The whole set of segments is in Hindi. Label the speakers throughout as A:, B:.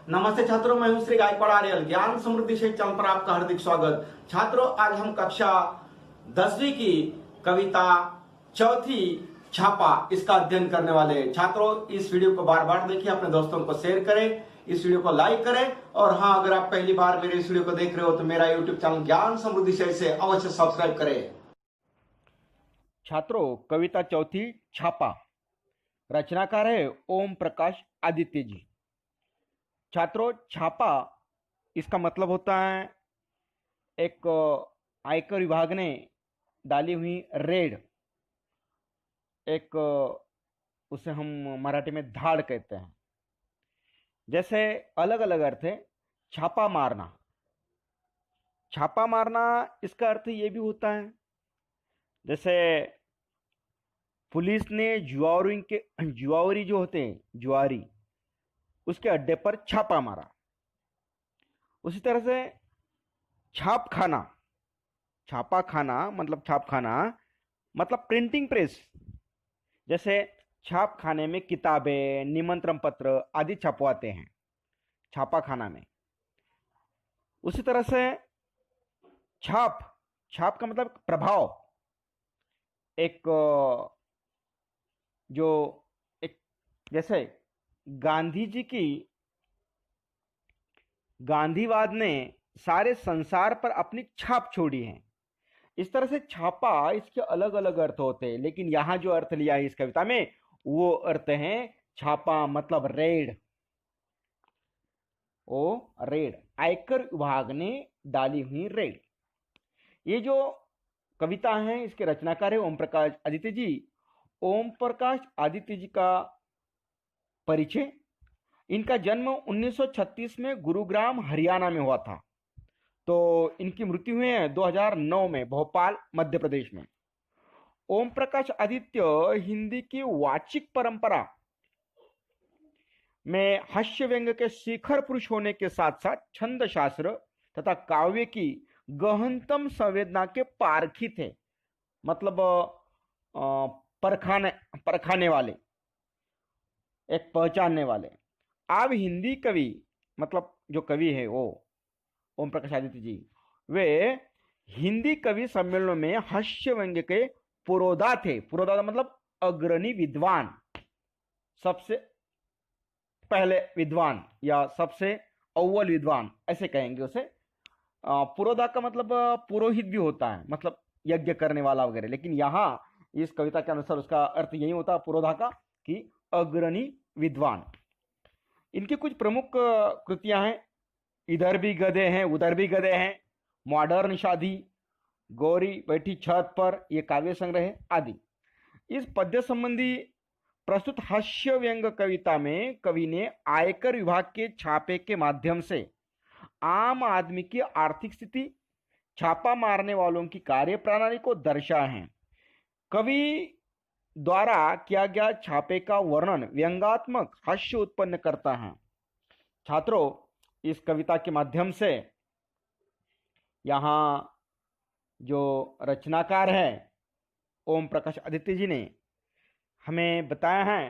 A: नमस्ते छात्रों, मैं हूं श्री गायकवाड़ आर्यल। ज्ञान समृद्धि से चल पर आपका हार्दिक स्वागत। छात्रों, आज हम कक्षा 10वीं की कविता चौथी छापा इसका अध्ययन करने वाले हैं। छात्रों, इस वीडियो को बार बार देखिए, अपने दोस्तों को शेयर करें, इस वीडियो को लाइक करें और हाँ, अगर आप पहली बार मेरे इस वीडियो को देख रहे हो तो मेरा यूट्यूब चैनल ज्ञान समृद्धि से अवश्य सब्सक्राइब करें।
B: छात्रों, कविता चौथी छापा, रचनाकार है ओम प्रकाश आदित्य जी। छात्रों, छापा इसका मतलब होता है एक आयकर विभाग ने डाली हुई रेड, एक उसे हम मराठी में धाड़ कहते हैं। जैसे अलग अलग अर्थ है। छापा मारना, छापा मारना इसका अर्थ ये भी होता है जैसे पुलिस ने जुआरी जो होते हैं, जुआरी, उसके अड्डे पर छापा मारा। उसी तरह से छाप खाना, छापा खाना मतलब छाप खाना मतलब प्रिंटिंग प्रेस। जैसे छाप खाने में किताबें, निमंत्रण पत्र आदि छपवाते हैं छापा खाना में। उसी तरह से छाप, छाप का मतलब प्रभाव। एक जो एक जैसे गांधी जी की, गांधीवाद ने सारे संसार पर अपनी छाप छोड़ी है। इस तरह से छापा, इसके अलग अलग अर्थ होते हैं, लेकिन यहां जो अर्थ लिया है इस कविता में वो अर्थ है छापा मतलब रेड। ओ रेड, आयकर विभाग ने डाली हुई रेड। ये जो कविता है इसके रचनाकार है ओम प्रकाश आदित्य जी। ओम प्रकाश आदित्य जी का परिचय, इनका जन्म 1936 में गुरुग्राम हरियाणा में हुआ था। तो इनकी मृत्यु हुई है 2009 में भोपाल मध्य प्रदेश में। ओम प्रकाश आदित्य हिंदी की वाचिक परंपरा में हास्य व्यंग के शिखर पुरुष होने के साथ साथ छंद शास्त्र तथा काव्य की गहनतम संवेदना के पारखी थे। मतलब परखाने वाले, एक पहचानने वाले। अब हिंदी कवि, मतलब जो कवि है वो ओम प्रकाश आदित्य जी, वे हिंदी कवि सम्मेलनों में हास्य व्यंग्य के पुरोधा थे। पुरोधा मतलब अग्रणी विद्वान, सबसे पहले विद्वान या सबसे अव्वल विद्वान ऐसे कहेंगे उसे। पुरोधा का मतलब पुरोहित भी होता है, मतलब यज्ञ करने वाला वगैरह, लेकिन यहाँ इस कविता के अनुसार उसका अर्थ यही होता है पुरोधा का कि अग्रणी विद्वान। इनकी कुछ प्रमुख कृतियां हैं, इधर भी गधे हैं उधर भी गधे हैं, मॉडर्न शादी, गौरी बैठी छत पर, ये काव्य संग्रह है आदि। इस पद्य संबंधी प्रस्तुत हास्य व्यंग कविता में कवि ने आयकर विभाग के छापे के माध्यम से आम आदमी की आर्थिक स्थिति, छापा मारने वालों की कार्य प्रणाली को दर्शाया है। कवि द्वारा किया गया छापे का वर्णन व्यंग्यात्मक हास्य उत्पन्न करता है। छात्रों, इस कविता के माध्यम से यहाँ जो रचनाकार है ओम प्रकाश आदित्य जी ने हमें बताया है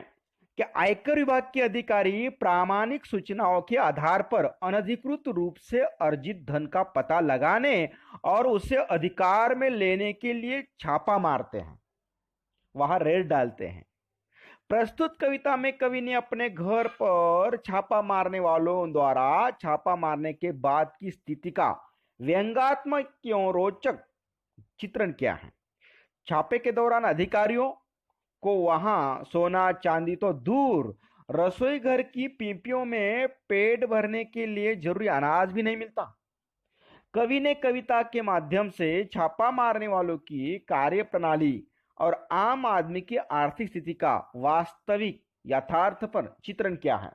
B: कि आयकर विभाग के अधिकारी प्रामाणिक सूचनाओं के आधार पर अनधिकृत रूप से अर्जित धन का पता लगाने और उसे अधिकार में लेने के लिए छापा मारते हैं, वहां रेड डालते हैं। प्रस्तुत कविता में कवि ने अपने घर पर छापा मारने वालों द्वारा छापा मारने के बाद की स्थिति का व्यंग्यात्मक एवं रोचक चित्रण किया है। छापे के दौरान अधिकारियों को वहां सोना चांदी तो दूर, रसोई घर की पीपियों में पेट भरने के लिए जरूरी अनाज भी नहीं मिलता। कवि ने कविता के माध्यम से छापा मारने वालों की कार्य प्रणाली और आम आदमी की आर्थिक स्थिति का वास्तविक यथार्थ पर चित्रण किया है।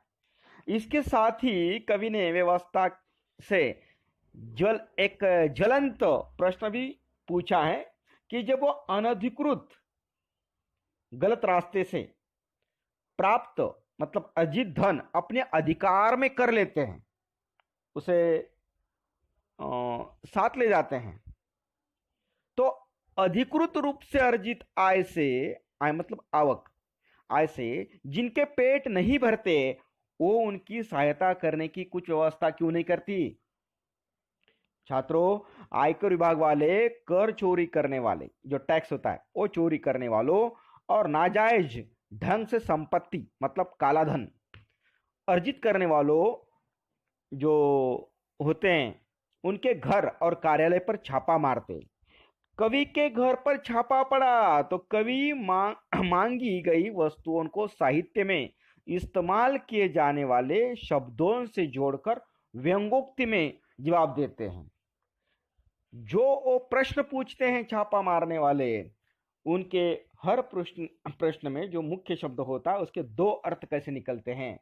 B: इसके साथ ही कवि ने व्यवस्था से एक ज्वलंत प्रश्न भी पूछा है कि जब वो अनधिकृत गलत रास्ते से प्राप्त मतलब अर्जित धन अपने अधिकार में कर लेते हैं, उसे साथ ले जाते हैं, तो अधिकृत रूप से अर्जित आय से, आय मतलब आवक, आय से जिनके पेट नहीं भरते वो उनकी सहायता करने की कुछ व्यवस्था क्यों नहीं करती? छात्रों, आयकर विभाग वाले कर चोरी करने वाले, जो टैक्स होता है वो चोरी करने वालों और नाजायज ढंग से संपत्ति मतलब काला धन अर्जित करने वालों जो होते हैं उनके घर और कार्यालय पर छापा मारते। कवि के घर पर छापा पड़ा तो कवि मांगी गई वस्तुओं को साहित्य में इस्तेमाल किए जाने वाले शब्दों से जोड़कर व्यंग्योक्ति में जवाब देते हैं। जो वो प्रश्न पूछते हैं छापा मारने वाले, उनके हर प्रश्न में जो मुख्य शब्द होता है उसके दो अर्थ कैसे निकलते हैं,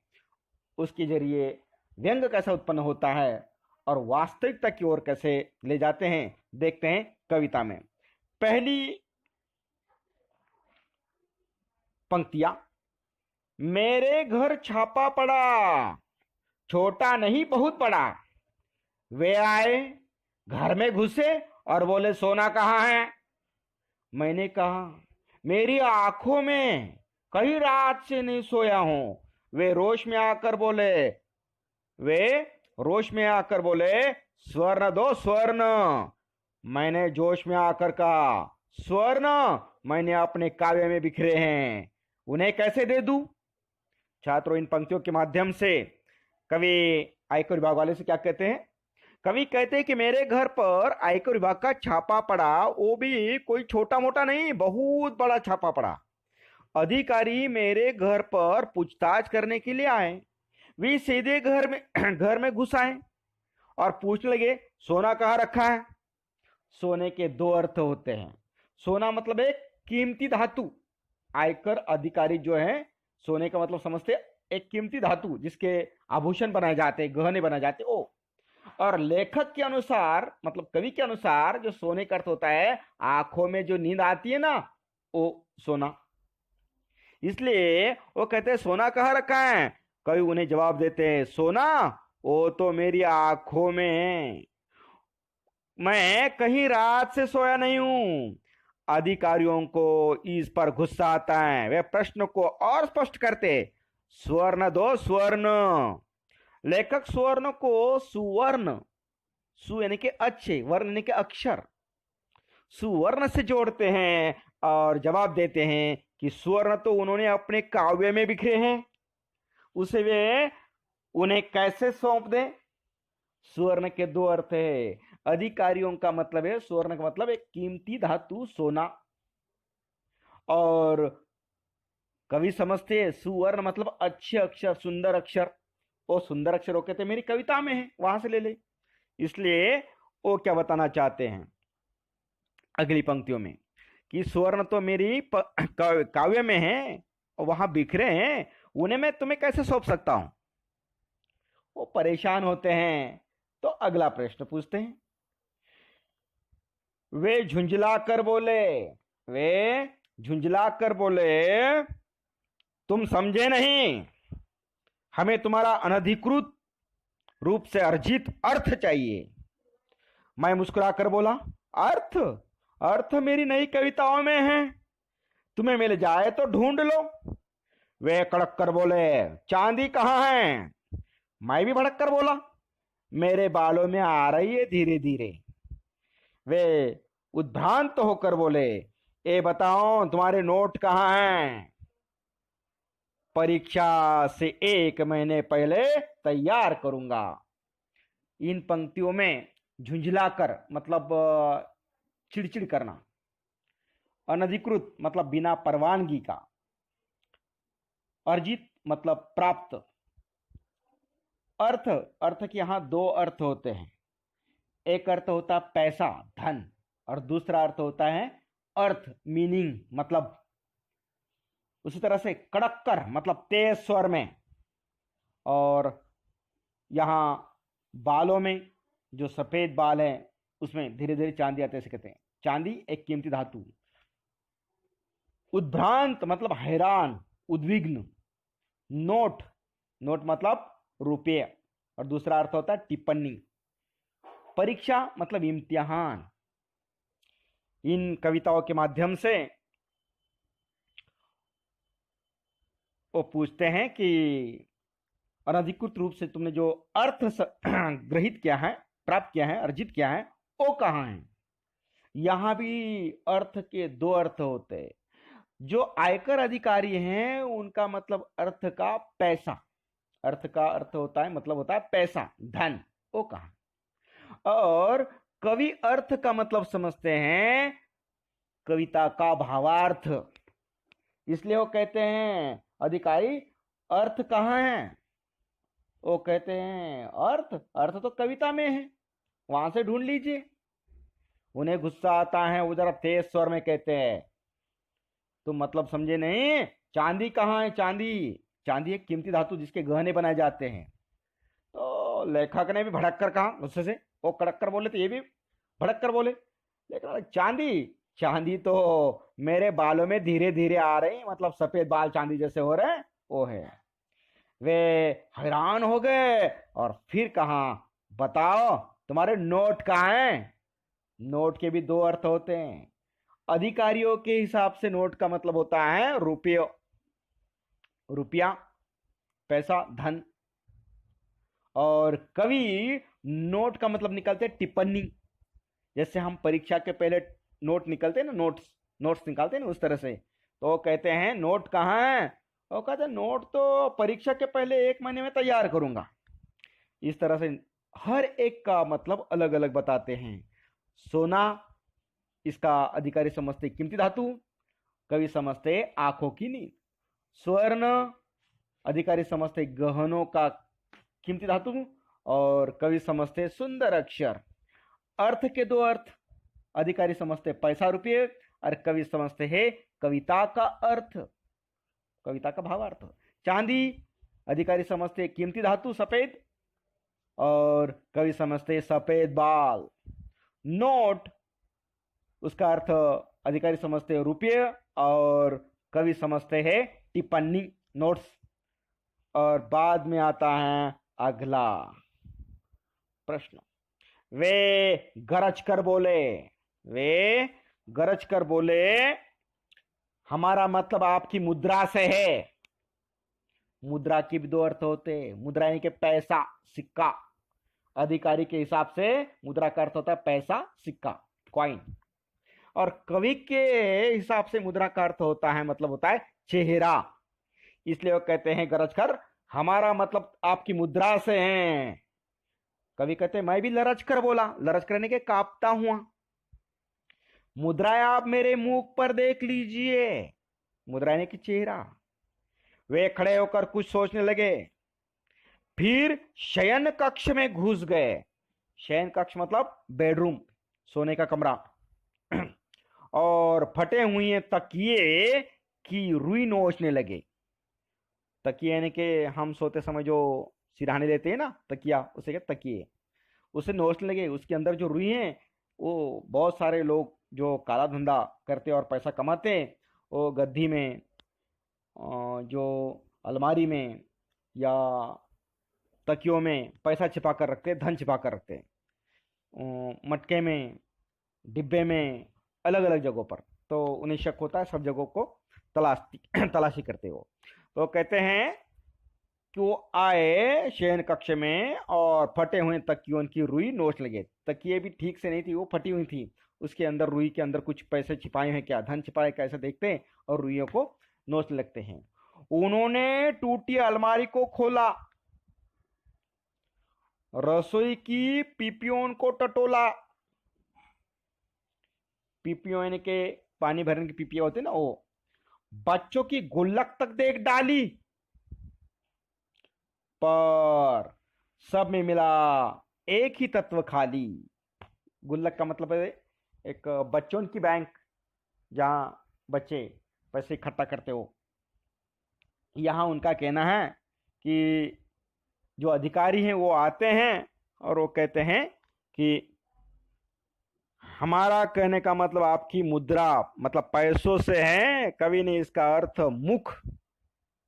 B: उसके जरिए व्यंग कैसा उत्पन्न होता है और वास्तविकता की ओर कैसे ले जाते हैं, देखते हैं कविता में। पहली पंक्तियां, मेरे घर छापा पड़ा, छोटा नहीं बहुत बड़ा। वे आए, घर में घुसे और बोले सोना कहाँ है? मैंने कहा मेरी आंखों में, कई रात से नहीं सोया हूं। वे रोश में आकर बोले स्वर्ण दो स्वर्ण। मैंने जोश में आकर कहा स्वर्ण मैंने अपने काव्य में बिखरे हैं, उन्हें कैसे दे दूं? छात्रों, इन पंक्तियों के माध्यम से कवि आयकर विभाग वाले से क्या कहते हैं? कवि कहते हैं कि मेरे घर पर आयकर विभाग का छापा पड़ा, वो भी कोई छोटा मोटा नहीं, बहुत बड़ा छापा पड़ा। अधिकारी मेरे घर पर पूछताछ करने के लिए आए। वे सीधे घर में घुस आए और पूछने लगे सोना कहाँ रखा है? सोने के दो अर्थ होते हैं। सोना मतलब एक कीमती धातु। आयकर अधिकारी जो है सोने का मतलब समझते एक कीमती धातु जिसके आभूषण बनाए जाते, गहने बनाए जाते ओ। और लेखक के अनुसार मतलब कवि के अनुसार जो सोने का अर्थ होता है आंखों में जो नींद आती है ना, वो सोना। इसलिए वो कहते हैं सोना कहाँ रखा है? कवि उन्हें जवाब देते हैं सोना वो तो मेरी आंखों में है, मैं कहीं रात से सोया नहीं हूं। अधिकारियों को इस पर गुस्सा आता है। वे प्रश्न को और स्पष्ट करते स्वर्ण दो स्वर्ण। लेखक स्वर्ण को सुवर्ण, सु यानी कि अच्छे, वर्ण यानी कि अक्षर, सुवर्ण से जोड़ते हैं और जवाब देते हैं कि स्वर्ण तो उन्होंने अपने काव्य में बिखरे हैं, उसे वे उन्हें कैसे सौंप दें? स्वर्ण के दो अर्थ है। अधिकारियों का मतलब है, स्वर्ण का मतलब एक कीमती धातु सोना, और कवि समझते हैं सुवर्ण मतलब अच्छे अक्षर, सुंदर अक्षर। वो सुंदर अक्षर वो कहते मेरी कविता में है, वहां से ले ले। इसलिए वो क्या बताना चाहते हैं अगली पंक्तियों में कि स्वर्ण तो मेरी काव्य में है और वहां बिखरे हैं, उन्हें मैं तुम्हें कैसे सौंप सकता हूं? वो परेशान होते हैं तो अगला प्रश्न पूछते हैं। वे झुंझला कर बोले तुम समझे नहीं, हमें तुम्हारा अनधिकृत रूप से अर्जित अर्थ चाहिए। मैं मुस्कुराकर बोला अर्थ मेरी नई कविताओं में है, तुम्हें मिल जाए तो ढूंढ लो। वे कड़क कर बोले चांदी कहाँ है? मैं भी भड़क कर बोला मेरे बालों में आ रही है धीरे धीरे। वे उद्भ्रांत होकर बोले ए बताओ तुम्हारे नोट कहाँ हैं? परीक्षा से 1 महीने पहले तैयार करूंगा। इन पंक्तियों में झुंझलाकर मतलब चिड़चिड़ करना, अनधिकृत मतलब बिना परवानगी का, अर्जित मतलब प्राप्त। अर्थ के यहां दो अर्थ होते हैं। एक अर्थ होता है पैसा, धन, और दूसरा अर्थ होता है अर्थ, मीनिंग, मतलब। उसी तरह से कड़क कर मतलब तेज स्वर में, और यहां बालों में जो सफेद बाल है उसमें धीरे धीरे चांदी आते, ऐसे कहते हैं। चांदी एक कीमती धातु। उद्भ्रांत मतलब हैरान, उद्विग्न। नोट मतलब रुपये, और दूसरा अर्थ होता है टिप्पणी। परीक्षा मतलब इम्तिहान। इन कविताओं के माध्यम से वो पूछते हैं कि अनधिकृत रूप से तुमने जो अर्थ ग्रहित किया है, प्राप्त किया है, अर्जित किया है, वो कहाँ है? यहां भी अर्थ के दो अर्थ होते हैं। जो आयकर अधिकारी हैं उनका मतलब अर्थ का पैसा, अर्थ का अर्थ होता है मतलब होता है पैसा, धन, वो कहाँ? और कवि अर्थ का मतलब समझते हैं कविता का भावार्थ, इसलिए वो कहते हैं अधिकारी अर्थ कहाँ है? वो कहते हैं अर्थ, अर्थ तो कविता में है, वहां से ढूंढ लीजिए। उन्हें गुस्सा आता है, वो जरा तेज स्वर में कहते हैं तुम मतलब समझे नहीं, चांदी कहाँ है? चांदी, चांदी एक कीमती धातु जिसके गहने बनाए जाते हैं। तो लेखक ने भी भड़क कर कहा गुस्से से, वो कड़क कर बोले तो ये भी भड़क कर बोले, लेकिन चांदी, चांदी तो मेरे बालों में धीरे धीरे आ रही, मतलब सफेद बाल चांदी जैसे हो रहे हैं, वो है। वे हैरान हो गए और फिर कहा बताओ तुम्हारे नोट कहाँ हैं? नोट के भी दो अर्थ होते हैं। अधिकारियों के हिसाब से नोट का मतलब होता है रुपये, रुपया, पैसा, धन। और कवि नोट का मतलब निकालते हैं टिप्पणी, जैसे हम परीक्षा के पहले नोट निकलते हैं ना, नोट्स निकालते हैं ना, उस तरह से। तो वो कहते हैं नोट कहाँ है? वो कहते हैं नोट तो परीक्षा के पहले 1 महीने में तैयार करूंगा। इस तरह से हर एक का मतलब अलग अलग बताते हैं। सोना, इसका अधिकारी समझते कीमती धातु, कवि समझते आंखों की नींद। स्वर्ण, अधिकारी समझते गहनों का कीमती धातु, और कवि समझते सुंदर अक्षर। अर्थ के दो अर्थ, अधिकारी समझते पैसा, रुपये, और कवि समझते हैं कविता का अर्थ, कविता का भावार्थ। चांदी, अधिकारी समझते कीमती धातु सफेद, और कवि समझते सफेद बाल। नोट, उसका अर्थ अधिकारी समझते रुपये, और कवि समझते हैं टिप्पणी, नोट्स। और बाद में आता है अगला प्रश्न। वे गरज कर बोले, वे गरज कर बोले हमारा मतलब आपकी मुद्रा से है। मुद्रा के भी दो अर्थ होते हैं। मुद्रा यानी कि पैसा, सिक्का। अधिकारी के हिसाब से मुद्रा का अर्थ होता है पैसा, सिक्का, कॉइन। और कवि के हिसाब से मुद्रा का अर्थ होता है मतलब होता है चेहरा। इसलिए वो कहते हैं गरज कर हमारा मतलब आपकी मुद्रा से है। कवि कहते हैं मैं भी लरज कर बोला, लरज करने के कांपता हुआ। मुद्राएं आप मेरे मुंह पर देख लीजिए, मुद्रा यानी कि चेहरा। वे खड़े होकर कुछ सोचने लगे, फिर शयन कक्ष में घुस गए। शयन कक्ष मतलब बेडरूम, सोने का कमरा। और फटे हुए तकिए की रुई नोचने लगे। तकिए यानी कि हम सोते समय जो सिरहाने लेते हैं ना, तकिया, उसे कहते तकिए, उसे नोचने लगे। उसके अंदर जो रुई है, वो बहुत सारे लोग जो काला धंधा करते और पैसा कमाते हैं, वो गद्दी में, जो अलमारी में या तकियों में पैसा छिपा कर रखते हैं, धन छिपा कर रखते हैं, मटके में, डिब्बे में, अलग अलग जगहों पर। तो उन्हें शक होता है, सब जगहों को तलाशी करते हो। तो कहते हैं कि वो आए शयन कक्ष में और फटे हुए तकियों की रुई नोच लगे। तकिए भी ठीक से नहीं थी, वो फटी हुई थी। उसके अंदर, रुई के अंदर कुछ पैसे छिपाए हैं क्या, धन छिपाए कैसे देखते हैं, और रुइयों को नोच लगते हैं। उन्होंने टूटी अलमारी को खोला, रसोई की पीपियों को टटोला। पीपियों यानी के पानी भरने की पीपियां होती है ना, वो। बच्चों की गुल्लक तक देख डाली, पर सब में मिला एक ही तत्व खाली। गुल्लक का मतलब है एक बच्चों की बैंक, जहां बच्चे पैसे इकट्ठा करते हो। यहां उनका कहना है कि जो अधिकारी हैं वो आते हैं और वो कहते हैं कि हमारा कहने का मतलब आपकी मुद्रा मतलब पैसों से है। कवि ने इसका अर्थ मुख,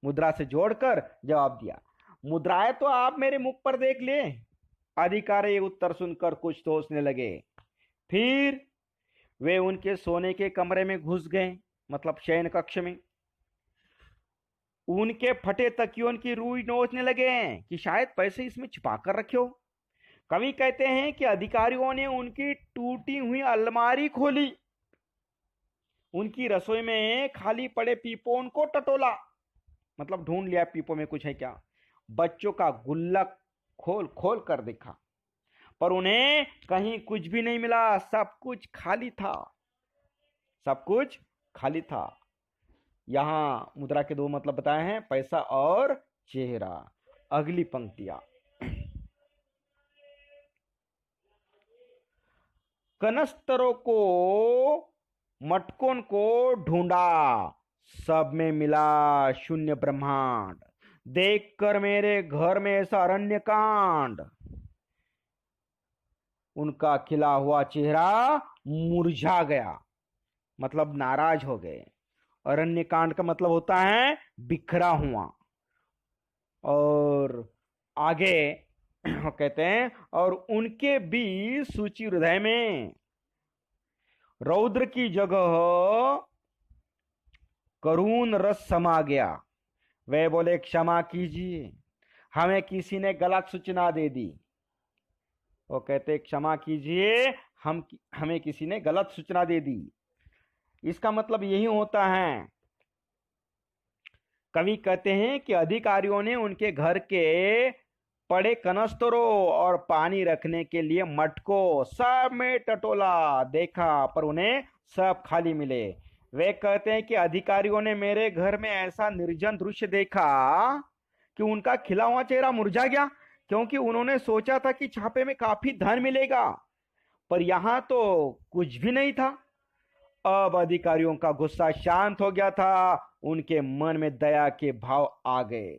B: मुद्रा से जोड़कर जवाब दिया। मुद्राएं तो आप मेरे मुख पर देख ले। अधिकारी उत्तर सुनकर कुछ सोचने लगे, फिर वे उनके सोने के कमरे में घुस गए, मतलब शयन कक्ष में। उनके फटे तकियों की रुई नोचने लगे कि शायद पैसे इसमें छिपा कर रखे हो। कवि कहते हैं कि अधिकारियों ने उनकी टूटी हुई अलमारी खोली, उनकी रसोई में खाली पड़े पीपों को टटोला, मतलब ढूंढ लिया पीपो में कुछ है क्या। बच्चों का गुल्लक खोल खोल कर देखा, पर उन्हें कहीं कुछ भी नहीं मिला। सब कुछ खाली था, सब कुछ खाली था। यहां मुद्रा के दो मतलब बताए हैं, पैसा और चेहरा। अगली पंक्तियां। कनस्तरों को मटकों को ढूंढा, सब में मिला शून्य ब्रह्मांड। देखकर मेरे घर में ऐसा अरण्य कांड। उनका खिला हुआ चेहरा मुरझा गया, मतलब नाराज हो गए। अरण्य कांड का मतलब होता है बिखरा हुआ। और आगे कहते हैं, और उनके भी सूची हृदय में रौद्र की जगह करुण रस समा गया। वे बोले, क्षमा कीजिए, हमें किसी ने गलत सूचना दे दी। वो कहते, क्षमा कीजिए, हमें किसी ने गलत सूचना दे दी। इसका मतलब यही होता है। कवि कहते हैं कि अधिकारियों ने उनके घर के पड़े कनस्तरों और पानी रखने के लिए मटकों सब में टटोला देखा, पर उन्हें सब खाली मिले। वे कहते हैं कि अधिकारियों ने मेरे घर में ऐसा निर्जन दृश्य देखा कि उनका खिला हुआ चेहरा मुरझा गया, क्योंकि उन्होंने सोचा था कि छापे में काफी धन मिलेगा, पर यहां तो कुछ भी नहीं था। अब अधिकारियों का गुस्सा शांत हो गया था, उनके मन में दया के भाव आ गए।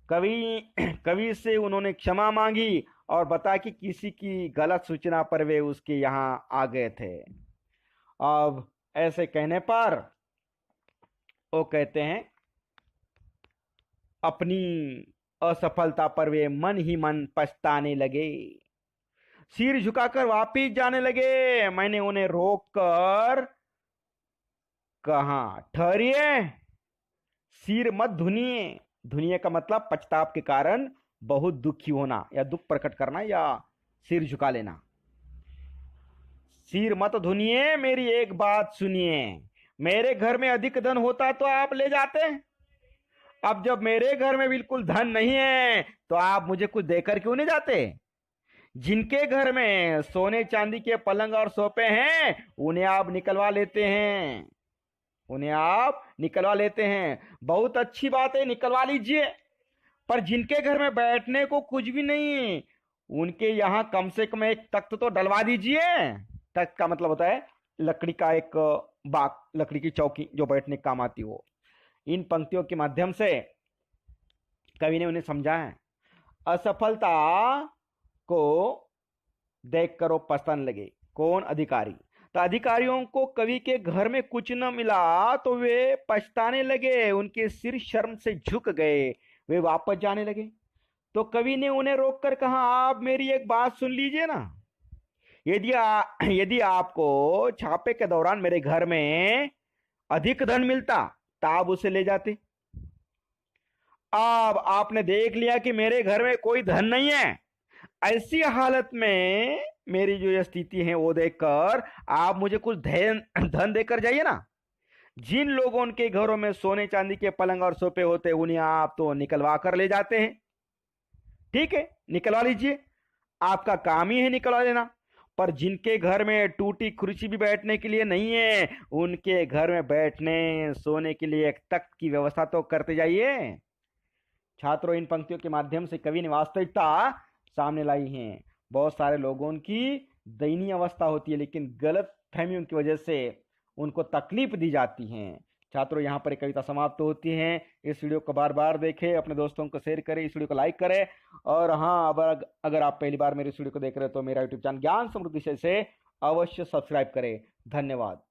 B: कवि से उन्होंने क्षमा मांगी और बताया कि किसी की गलत सूचना पर वे उसके यहां आ गए थे। अब ऐसे कहने पर वो कहते हैं, अपनी असफलता पर वे मन ही मन पछताने लगे, सिर झुकाकर वापिस जाने लगे। मैंने उन्हें रोककर कहा, ठहरिए, सिर मत धुनिए। धुनिए का मतलब पछताव के कारण बहुत दुखी होना या दुख प्रकट करना या सिर झुका लेना। सिर मत धुनिए, मेरी एक बात सुनिए। मेरे घर में अधिक धन होता तो आप ले जाते। अब जब मेरे घर में बिल्कुल धन नहीं है तो आप मुझे कुछ देकर क्यों नहीं जाते? जिनके घर में सोने चांदी के पलंग और सोफे हैं उन्हें आप निकलवा लेते हैं, उन्हें आप निकलवा लेते हैं। बहुत अच्छी बात है, निकलवा लीजिए, पर जिनके घर में बैठने को कुछ भी नहीं, उनके यहाँ कम से कम एक तख्त तो डलवा दीजिए। तख्त का मतलब होता है लकड़ी का एक बाक, लकड़ी की चौकी जो बैठने काम आती हो। इन पंक्तियों के माध्यम से कवि ने उन्हें समझा है। असफलता को देखकर वो पछताने लगे। कौन? अधिकारी। तो अधिकारियों को कवि के घर में कुछ न मिला तो वे पछताने लगे, उनके सिर शर्म से झुक गए, वे वापस जाने लगे। तो कवि ने उन्हें रोककर कहा, आप मेरी एक बात सुन लीजिए ना। यदि आपको छापे के दौरान मेरे घर में अधिक धन मिलता तो आप उसे ले जाते। अब आपने देख लिया कि मेरे घर में कोई धन नहीं है, ऐसी हालत में मेरी जो ये स्थिति है वो देखकर आप मुझे कुछ धन देकर जाइए ना। जिन लोगों के घरों में सोने चांदी के पलंग और सोफे होते उन्हें आप तो निकलवा कर ले जाते हैं। ठीक है, निकलवा लीजिए, आपका काम ही है निकलवा लेना। पर जिनके घर में टूटी कुर्सी भी बैठने के लिए नहीं है, उनके घर में बैठने सोने के लिए एक तख्त की व्यवस्था तो करते जाइए। छात्रों, इन पंक्तियों के माध्यम से कवि ने वास्तविकता सामने लाई है। बहुत सारे लोगों की दयनीय अवस्था होती है, लेकिन गलत फहमियों की वजह से उनको तकलीफ दी जाती है। छात्रों, यहाँ पर एक कविता समाप्त होती है। इस वीडियो को बार बार देखें, अपने दोस्तों को शेयर करें, इस वीडियो को लाइक करें। और हाँ, अगर आप पहली बार मेरे इस वीडियो को देख रहे हैं तो मेरा यूट्यूब चैनल ज्ञान समृद्धि से अवश्य सब्सक्राइब करें। धन्यवाद।